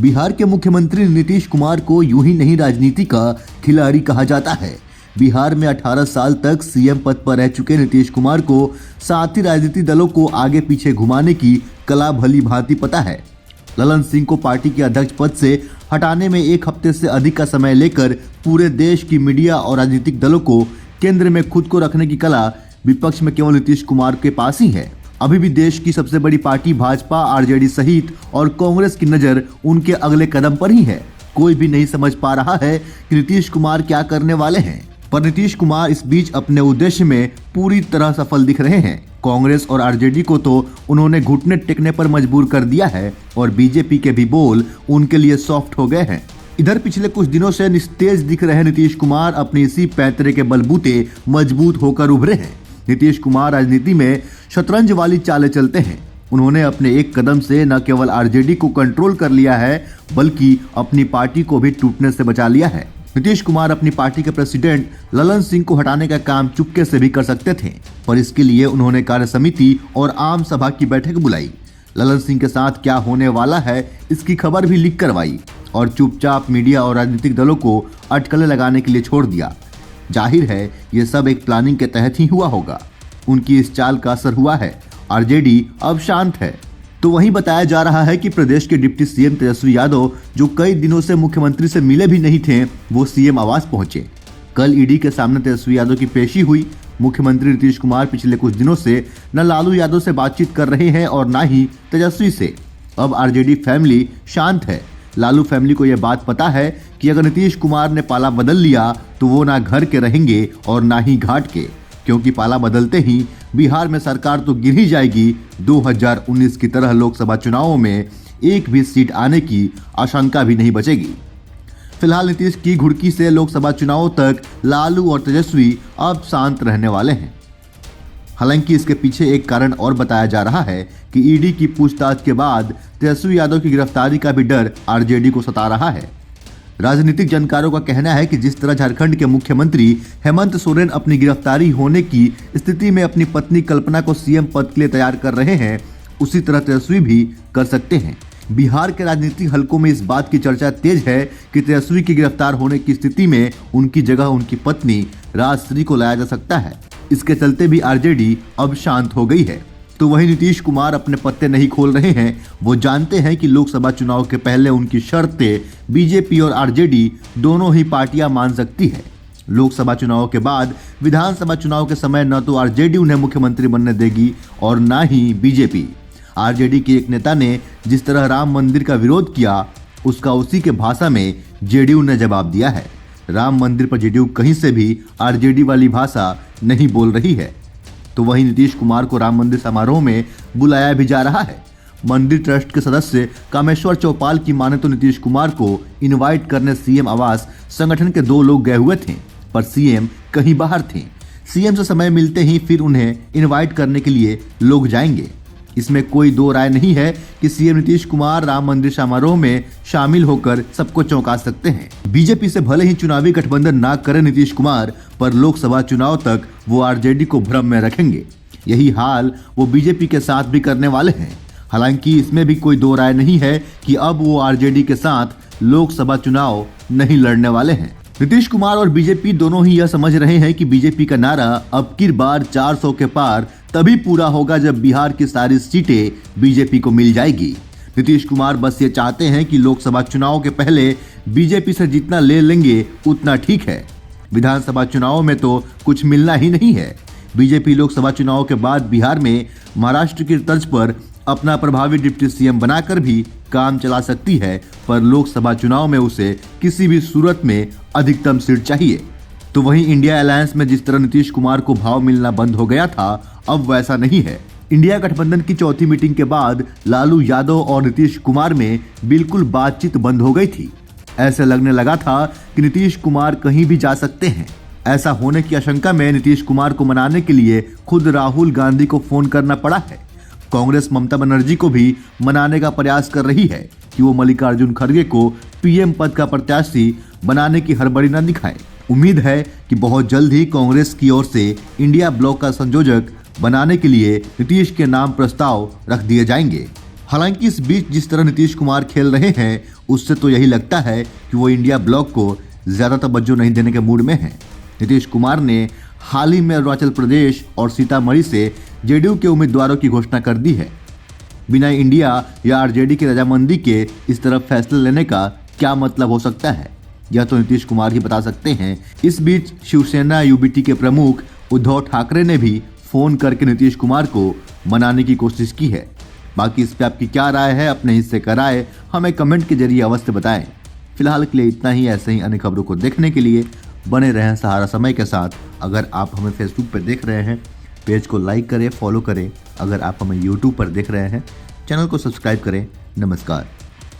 बिहार के मुख्यमंत्री नीतीश कुमार को यूं ही नहीं राजनीति का खिलाड़ी कहा जाता है। बिहार में 18 साल तक सीएम पद पर रह चुके नीतीश कुमार को साथी राजनीतिक दलों को आगे पीछे घुमाने की कला भली भांति पता है। ललन सिंह को पार्टी के अध्यक्ष पद से हटाने में एक हफ्ते से अधिक का समय लेकर पूरे देश की मीडिया और राजनीतिक दलों को केंद्र में खुद को रखने की कला विपक्ष में केवल नीतीश कुमार के पास ही है। अभी भी देश की सबसे बड़ी पार्टी भाजपा, आरजेडी सहित और कांग्रेस की नजर उनके अगले कदम पर ही है। कोई भी नहीं समझ पा रहा है कि नीतीश कुमार क्या करने वाले हैं, पर नीतीश कुमार इस बीच अपने उद्देश्य में पूरी तरह सफल दिख रहे हैं। कांग्रेस और आरजेडी को तो उन्होंने घुटने टेकने पर मजबूर कर दिया है और बीजेपी के भी बोल उनके लिए सॉफ्ट हो गए हैं। इधर पिछले कुछ दिनों से निस्तेज दिख रहे नीतीश कुमार अपनी इसी पैंतरे के बलबूते मजबूत होकर उभरे हैं। नीतीश कुमार राजनीति में शतरंज वाली चालें चलते हैं। उन्होंने अपने एक कदम से न केवल आरजेडी को कंट्रोल कर लिया है, बल्कि अपनी पार्टी को भी टूटने से बचा लिया है। नीतीश कुमार अपनी पार्टी के प्रेसिडेंट ललन सिंह को हटाने का काम चुपके से भी कर सकते थे, पर इसके लिए उन्होंने कार्य समिति और आम सभा की बैठक बुलाई। ललन सिंह के साथ क्या होने वाला है इसकी खबर भी लीक करवाई और चुपचाप मीडिया और राजनीतिक दलों को अटकलें लगाने के लिए छोड़ दिया। जाहिर है ये सब एक प्लानिंग के तहत ही हुआ होगा। उनकी इस चाल का असर हुआ है। आरजेडी अब शांत है। तो वहीं बताया जा रहा है कि प्रदेश के डिप्टी सीएम तेजस्वी यादव, जो कई दिनों से मुख्यमंत्री से मिले भी नहीं थे, वो सीएम आवास पहुंचे। कल ईडी के सामने तेजस्वी यादव की पेशी हुई। मुख्यमंत्री नीतीश कुमार पिछले कुछ दिनों से न लालू यादव से बातचीत कर रहे हैं और न ही तेजस्वी से। अब आरजेडी फैमिली शांत है। लालू फैमिली को यह बात पता है कि अगर नीतीश कुमार ने पाला बदल लिया तो वो ना घर के रहेंगे और ना ही घाट के, क्योंकि पाला बदलते ही बिहार में सरकार तो गिर ही जाएगी। 2019 की तरह लोकसभा चुनावों में एक भी सीट आने की आशंका भी नहीं बचेगी। फिलहाल नीतीश की घुड़की से लोकसभा चुनावों तक लालू और तेजस्वी अब शांत रहने वाले हैं। हालांकि इसके पीछे एक कारण और बताया जा रहा है कि ईडी की पूछताछ के बाद तेजस्वी यादव की गिरफ्तारी का भी डर आरजेडी को सता रहा है। राजनीतिक जानकारों का कहना है कि जिस तरह झारखंड के मुख्यमंत्री हेमंत सोरेन अपनी गिरफ्तारी होने की स्थिति में अपनी पत्नी कल्पना को सीएम पद के लिए तैयार कर रहे हैं, उसी तरह तेजस्वी भी कर सकते हैं। बिहार के राजनीतिक हलकों में इस बात की चर्चा तेज है कि तेजस्वी की गिरफ्तार होने की स्थिति में उनकी जगह उनकी पत्नी राजश्री को लाया जा सकता है। इसके चलते भी आरजेडी अब शांत हो गई है। तो वहीं नीतीश कुमार अपने पत्ते नहीं खोल रहे हैं। वो जानते हैं कि लोकसभा चुनाव के पहले उनकी शर्तें बीजेपी और आरजेडी दोनों ही पार्टियां मान सकती है। लोकसभा चुनाव के बाद विधानसभा चुनाव के समय न तो आरजेडी उन्हें मुख्यमंत्री बनने देगी और न ही बीजेपी। आरजेडी के एक नेता ने जिस तरह राम मंदिर का विरोध किया, उसका उसी के भाषा में जेडीयू ने जवाब दिया है। राम मंदिर पर जेडीयू कहीं से भी आरजेडी वाली भाषा नहीं बोल रही है। तो वहीं नीतीश कुमार को राम मंदिर समारोह में बुलाया भी जा रहा है। मंदिर ट्रस्ट के सदस्य कामेश्वर चौपाल की माने तो नीतीश कुमार को इनवाइट करने सीएम आवास संगठन के 2 लोग गए हुए थे, पर सीएम कहीं बाहर थे। सीएम से समय मिलते ही फिर उन्हें इनवाइट करने के लिए लोग जाएंगे। इसमें कोई दो राय नहीं है कि सीएम नीतीश कुमार राम मंदिर समारोह में शामिल होकर सबको चौंका सकते हैं। बीजेपी से भले ही चुनावी गठबंधन ना करे नीतीश कुमार, पर लोकसभा चुनाव तक वो आरजेडी को भ्रम में रखेंगे। यही हाल वो बीजेपी के साथ भी करने वाले हैं। हालांकि इसमें भी कोई दो राय नहीं है कि अब वो आरजेडी के साथ लोकसभा चुनाव नहीं लड़ने वाले हैं। नीतीश कुमार और बीजेपी दोनों ही यह समझ रहे हैं कि बीजेपी का नारा अब की बार 400 के पार तभी पूरा होगा जब बिहार की सारी सीटें बीजेपी को मिल जाएगी। नीतीश कुमार बस ये चाहते हैं कि लोकसभा चुनाव के पहले बीजेपी से जितना ले लेंगे उतना ठीक है। विधानसभा चुनाव में तो कुछ मिलना ही नहीं है। बीजेपी लोकसभा चुनाव के बाद बिहार में महाराष्ट्र की तर्ज पर अपना प्रभावी डिप्टी सीएम बनाकर भी काम चला सकती है, पर लोकसभा चुनाव में उसे किसी भी सूरत में अधिकतम सीट चाहिए। तो वहीं इंडिया अलायंस में जिस तरह नीतीश कुमार को भाव मिलना बंद हो गया था, अब वैसा नहीं है। इंडिया गठबंधन की चौथी मीटिंग के बाद लालू यादव और नीतीश कुमार में बिल्कुल बातचीत बंद हो गई थी। ऐसे लगने लगा था कि नीतीश कुमार कहीं भी जा सकते हैं। ऐसा होने की आशंका में नीतीश कुमार को मनाने के लिए खुद राहुल गांधी को फोन करना पड़ा है। कांग्रेस ममता बनर्जी को भी मनाने का प्रयास कर रही है कि वो मल्लिकार्जुन खड़गे को पीएम पद का प्रत्याशी बनाने की हड़बड़ी न दिखाएं। उम्मीद है कि बहुत जल्द ही कांग्रेस की ओर से इंडिया ब्लॉक का संयोजक बनाने के लिए नीतीश के नाम प्रस्ताव रख दिए जाएंगे। हालांकि इस बीच जिस तरह नीतीश कुमार खेल रहे हैं उससे तो यही लगता है कि वो इंडिया ब्लॉक को ज्यादा तवज्जो नहीं देने के मूड में हैं। नीतीश कुमार ने हाल ही में अरुणाचल प्रदेश और सीतामढ़ी से जेडीयू के उम्मीदवारों की घोषणा कर दी है। बिना इंडिया या आरजेडी की रजामंदी के इस तरह फैसले लेने का क्या मतलब हो सकता है, यह तो नीतीश कुमार ही बता सकते हैं। इस बीच शिवसेना यूबीटी के प्रमुख उद्धव ठाकरे ने भी फोन करके नीतीश कुमार को मनाने की कोशिश की है। बाकी इस पे आपकी क्या राय है, अपने हिस्से का राय हमें कमेंट के जरिए अवश्य बताएं। फिलहाल के लिए इतना ही। ऐसे ही अन्य खबरों को देखने के लिए बने रहें सहारा समय के साथ। अगर आप हमें फेसबुक पर देख रहे हैं, पेज को लाइक करें, फॉलो करें। अगर आप हमें यूट्यूब पर देख रहे हैं, चैनल को सब्सक्राइब करें। नमस्कार।